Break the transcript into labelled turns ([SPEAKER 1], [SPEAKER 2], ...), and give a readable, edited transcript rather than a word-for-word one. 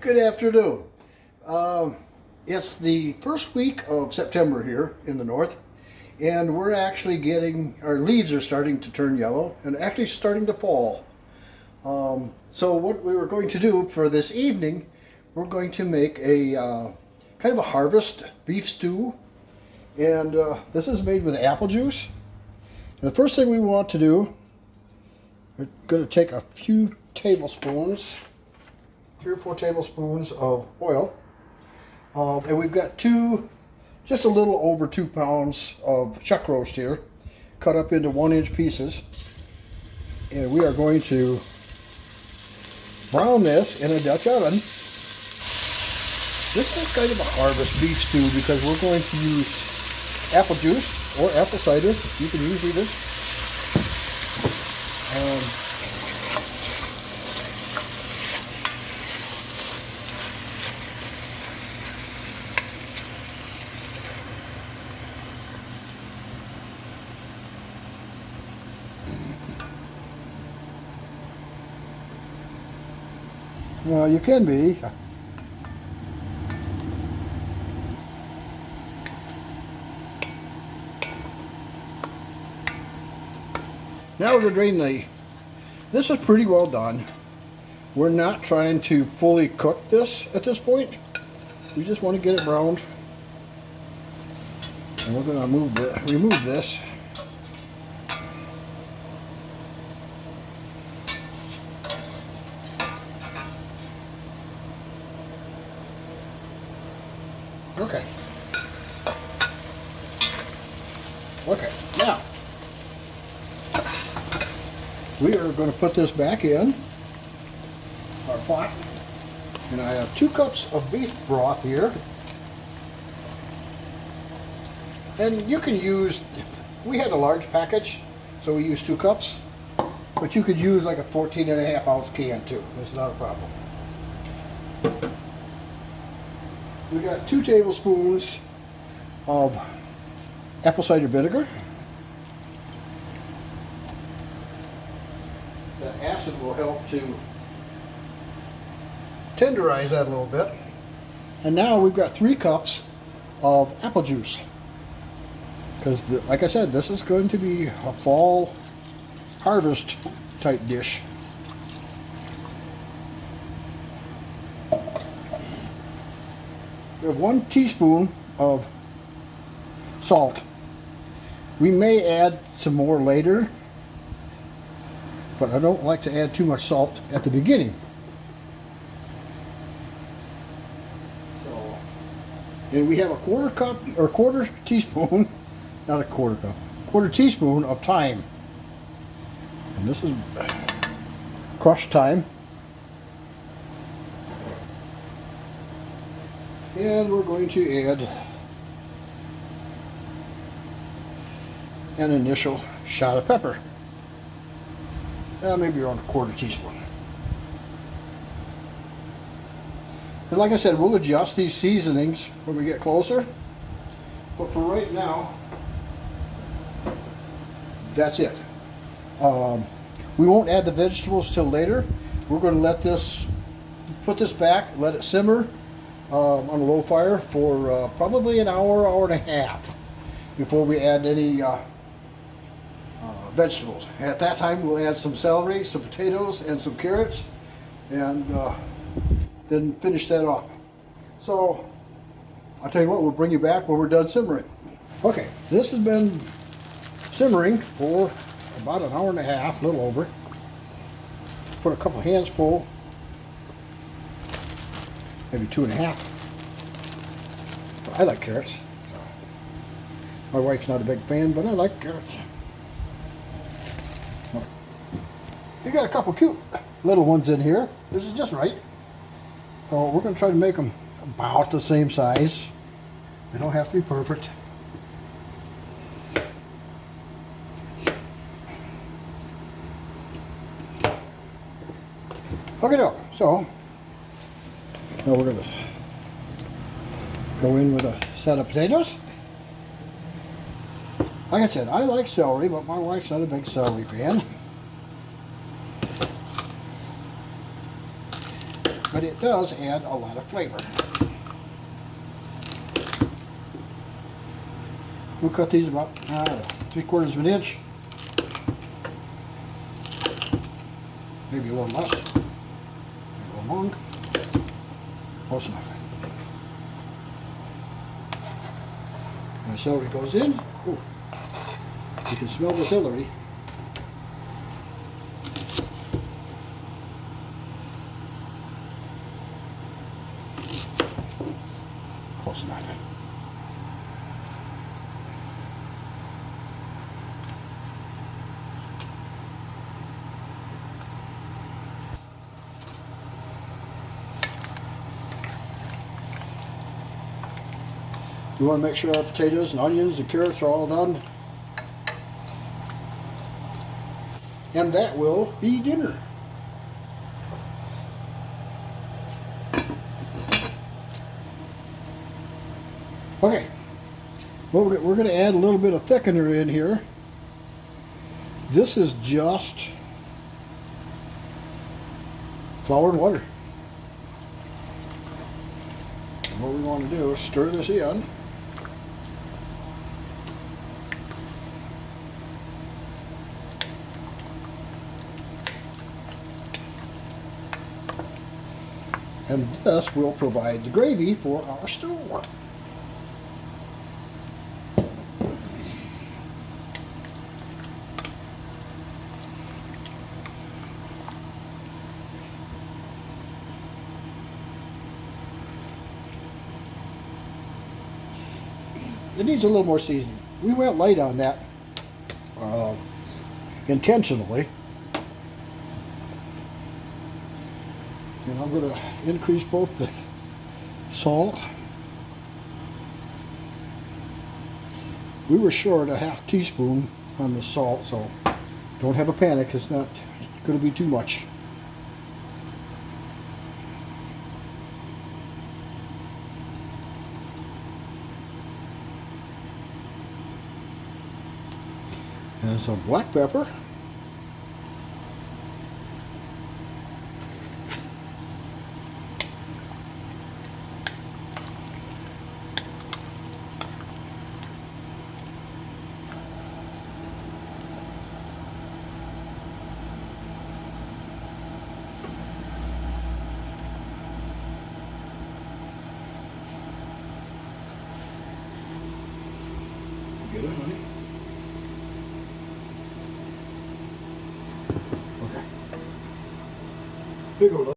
[SPEAKER 1] Good afternoon. It's the first week of September here in the north, and we're actually getting, our leaves are starting to turn yellow and actually starting to fall. So what we were going to do for this evening, we're going to make a kind of a harvest beef stew, and this is made with apple juice. And the first thing we want to do, we're going to take a few tablespoons, 3 or 4 tablespoons of oil, and we've got just a little over 2 pounds of chuck roast here, cut up into 1-inch pieces, and we are going to brown this in a Dutch oven. This is kind of a harvest beef stew because we're going to use apple juice or apple cider. You can use either. Well, you can be. Now we're going to drain this is pretty well done. We're not trying to fully cook this at this point. We just want to get it browned. And we're going to remove this. Okay, now we are going to put this back in our pot, and I have 2 cups of beef broth here, and you can use, we had a large package, so we used 2 cups, but you could use like a 14.5 ounce can too. It's not a problem. We got 2 tablespoons of apple cider vinegar. The acid will help to tenderize that a little bit. And now we've got 3 cups of apple juice. Because, like I said, this is going to be a fall harvest type dish. We have 1 teaspoon of salt. We may add some more later, but I don't like to add too much salt at the beginning. So, and we have a quarter teaspoon, not a quarter cup, quarter teaspoon of thyme. And this is crushed thyme. And we're going to add an initial shot of pepper. Maybe around a quarter teaspoon. And like I said, we'll adjust these seasonings when we get closer. But for right now, that's it. We won't add the vegetables till later. We're going to put this back, let it simmer on a low fire for probably an hour, hour and a half before we add any vegetables. At that time we'll add some celery, some potatoes, and some carrots, and then finish that off. So I'll tell you what, we'll bring you back when we're done simmering. Okay, this has been simmering for about an hour and a half, a little over. Put a couple hands full, maybe 2.5. I like carrots. My wife's not a big fan, but I like carrots. You got a couple cute little ones in here. This is just right. So we're going to try to make them about the same size. They don't have to be perfect. Okay, so now we're going to go in with a set of potatoes. Like I said, I like celery, but my wife's not a big celery fan. but it does add a lot of flavor. We'll cut these about 3/4 of an inch, maybe a little less, maybe a little long, close enough. My celery goes in. Ooh, you can smell the celery. Close enough. We want to make sure our potatoes and onions and carrots are all done. And that will be dinner. Okay, well, we're going to add a little bit of thickener in here. This is just flour and water. And what we want to do is stir this in. And this will provide the gravy for our stew. It needs a little more seasoning. We went light on that intentionally. And I'm going to increase both the salt. We were short a ½ teaspoon on the salt, so don't have a panic. It's not going to be too much. And some black pepper. Get it, honey? Okay. Big old